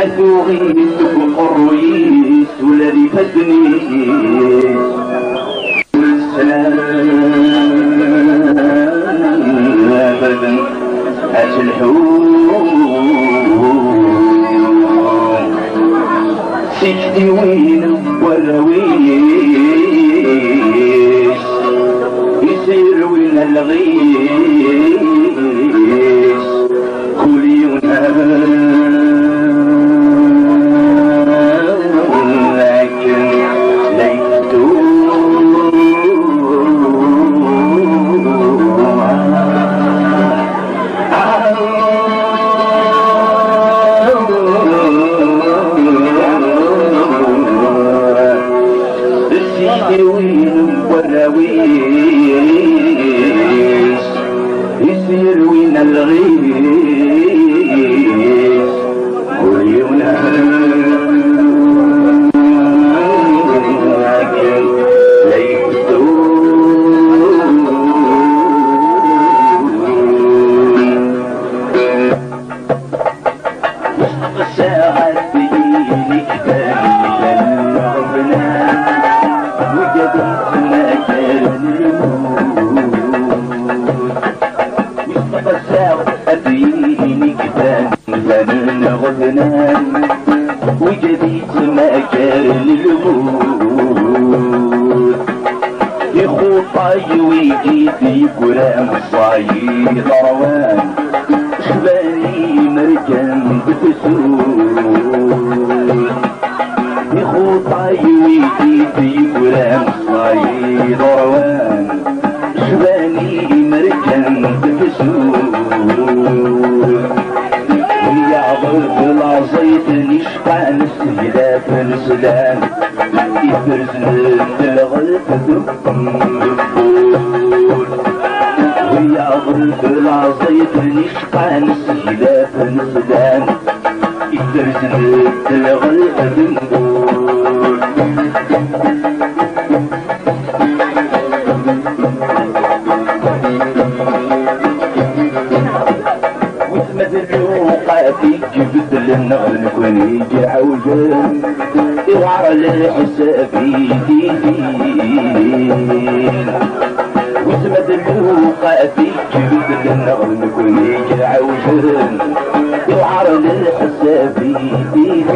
أثوغيس وقرويس والذي فدني أبدا أتلحوم سيدي وين والرويس يسير وين الغيس كل يوم يسير وين الغيس كل يوم وجديت مكان الموت يخوطاي ويجيب يقرام صايد روان شباني مركان بتسود يخوطاي ويجيب يقرام صايد روان شباني مركان بتسود يعبر العصيت نشقان السيدات السلام يفرزن الغلط ويعبر العصيت نشقان السيدات السلام يفرزن الغلط جبت للنار نكون يجي عوجان يوعر لحسابي دين وسمد اللوقاتي جبت للنار نكون يجي عوجان يوعر لحسابي دين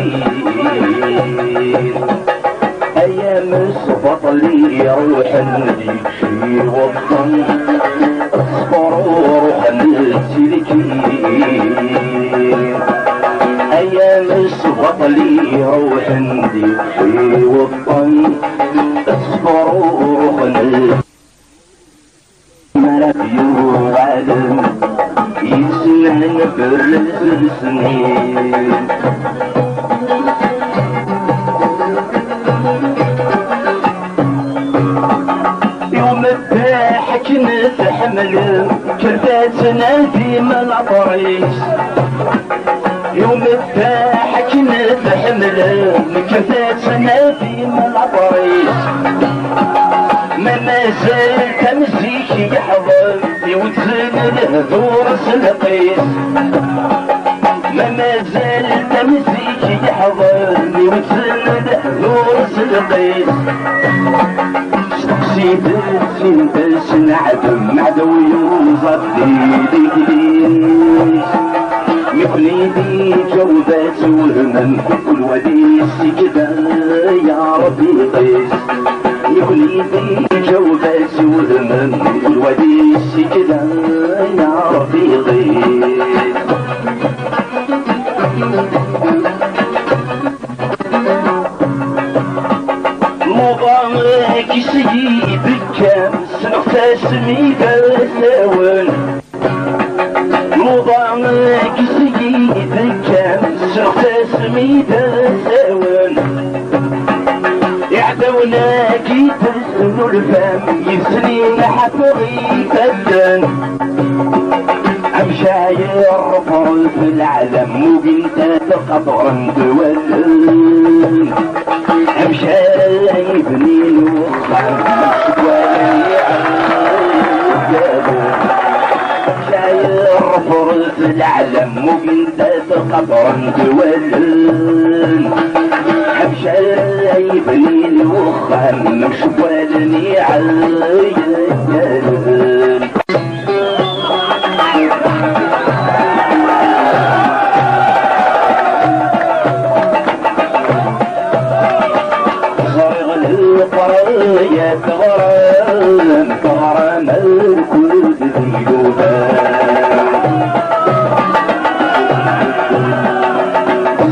ايام الصفط لي روح نديك شي وطن اصبر وروح نسلكين ايام الصفط لي روح نديك شي وطن اصبر وروح نسلكين ملك يوعدم يسمعن برز السنين يوم الضحك نتحمل كرتاتنا في العطريس يوم الضحك نتحمل كرتاتنا في العطريس ما زال تمسيك يحضر يوزن الهدور سلقيس ما زال تمسيك يحضر يوزن الهدور سلقيس سيد الزين بس نعدم عدو يوزر ديدين يفنيدي جوبات وهمن كل وديس كده يا ربي قيس يفنيدي جوبات وهمن كل وديس كده يا ربي قيس مضامك سيد الكام سنقتسمي بالثاون مضامك سيد الكام سنقتسمي بالثاون يعدوناك يترسلوا الفم يسنين حفظي فدان امشاير رفض في العالم وبنت تقطر تولن امشاير يبني الوخر امشاير رفض في العلم وبنتات القبر متولن حبشة يبني الوخام مش والني عاليان يا تغرم تغرم الكل ذيوبا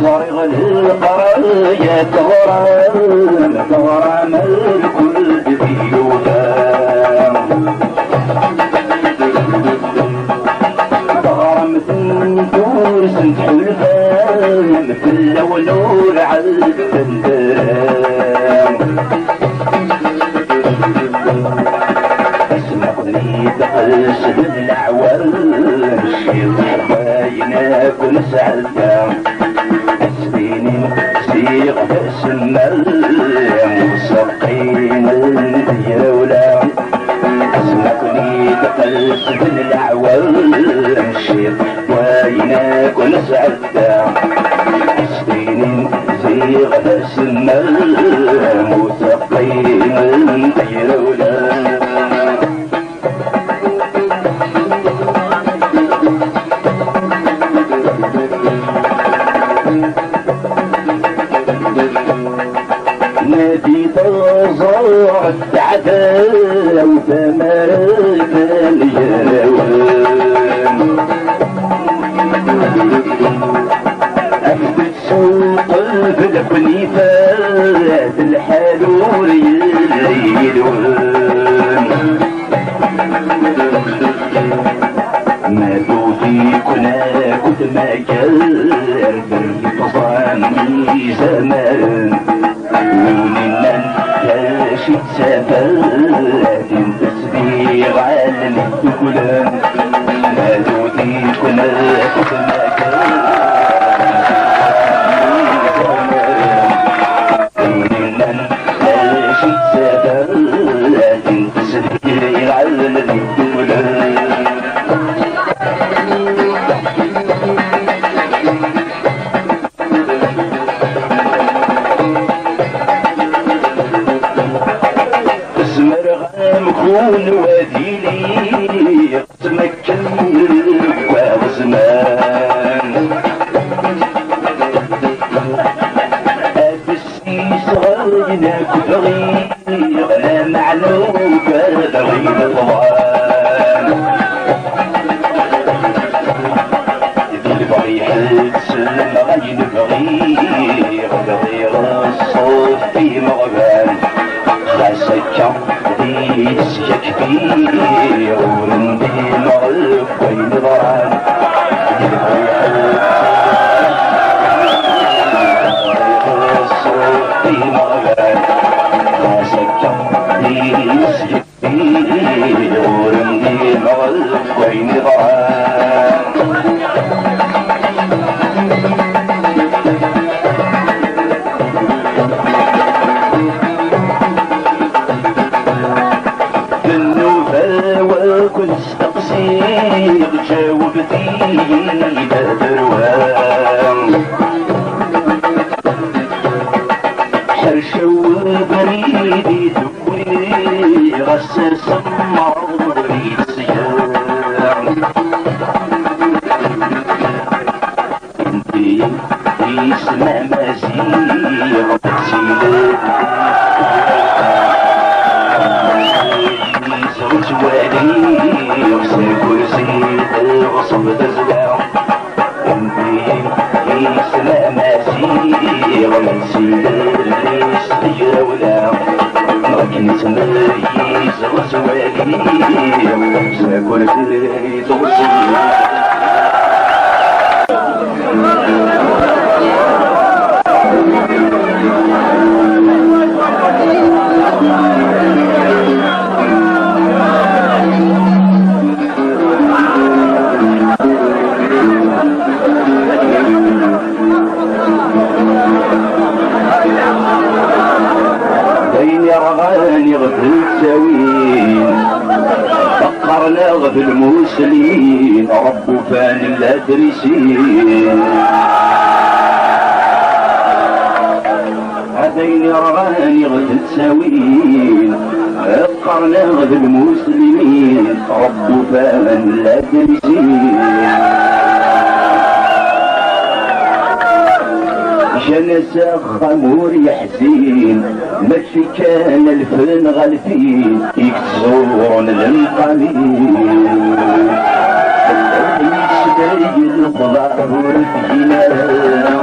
صارغ القرايا تغرم تغرم الكل ذيوبا تغرم تنتور سنت حلفان في اللون على الفندان تقلص بالعوال الشيط حباينا كل سعدة سنين سيغ بأس المال مسقين الديولة اسمعني تقلص بالعوال الشيط حباينا كل سعدة سنين سيغ بأس المال مسقين الديولة نادي تزرع التعداء وثمرت اليوم أثبت سوق البني فات الحلول يليلون ما دوتي كنا كنت ما كالر برد تصامي زمان وننا كاشت سفلات تسبيغ عالم الدولان ما دوتي كنا كنت ما وننا كاشت سفلات تسبيغ عالم الدولان مكون وديني تمكن وزمان أبسي صغيرنا كبغي غلا معلوك بغي الضوان يدل بغي حسن غي نبغي غي الصوت في مغبان خاسكا ديس كبير ورندي مغلق بين ضران صوتي مغلق خاسكا ديس كبير ورندي مغلق بين ضران كل تقصير جاوبتي بدروان حرشو بريدي دوري غساس مرضي صيام انتي اسمع مزيغ تسيلك وتوالي يغسل كرسي الغصب تزلع انتي يسمع مسيغ منسيل اللي استجراولا لكن تميز وتوالي يغسل كرسي تغسل غف المسلمين رب فان الادرسين هذين راني غد تساوين افقرنا غد المسلمين رب فان الادرسين جنس خمور يحزين ماشي كان الفن غالفين يكسرون للقليل يشتري الخضار والفجنان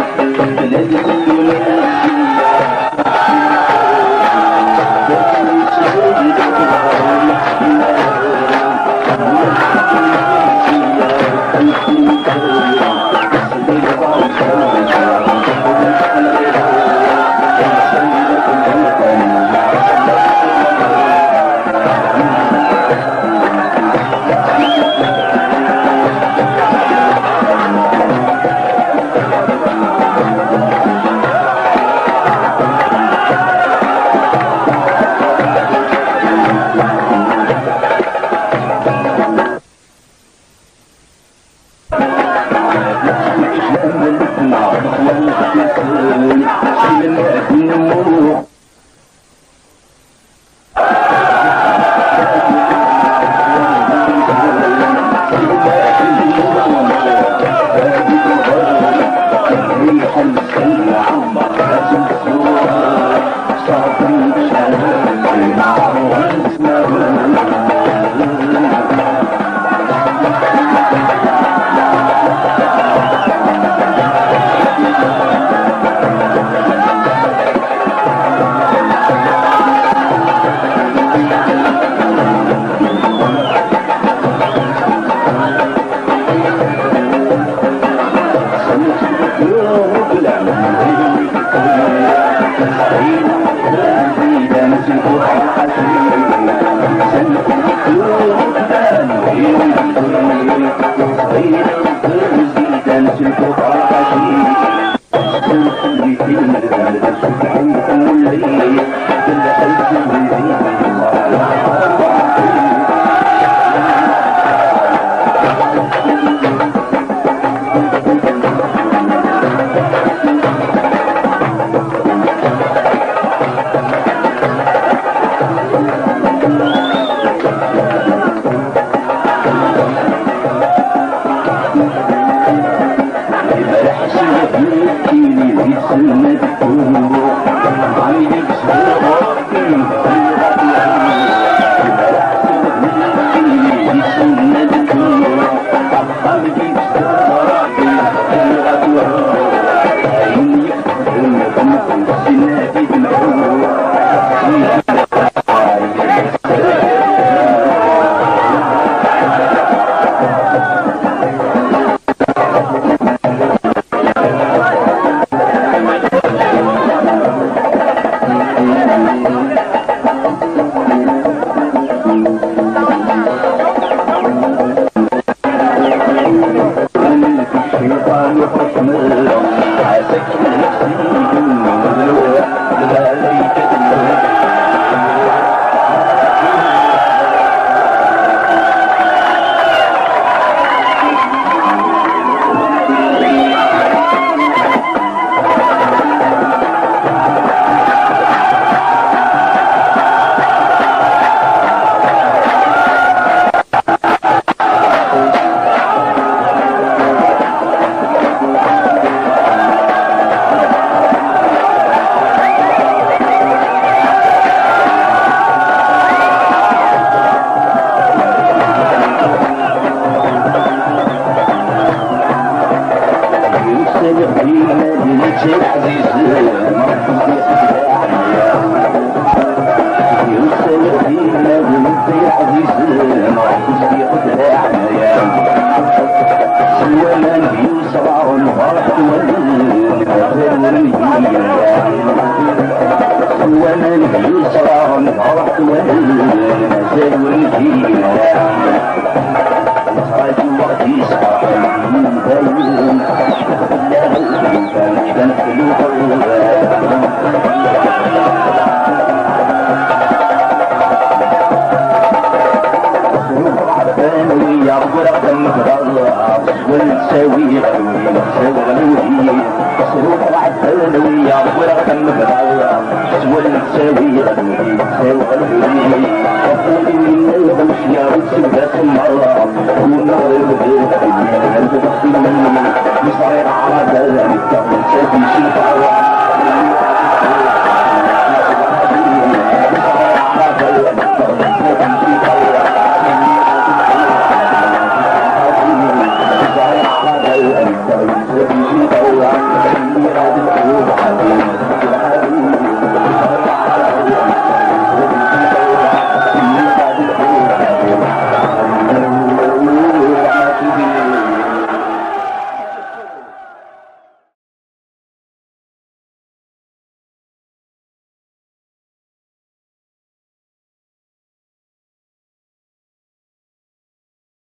سوية خلق الحديد وقول من الغمش يا رسولة مرة ونغرب بالحديد تبخلني بصرير عرض التقل تبيش الفرع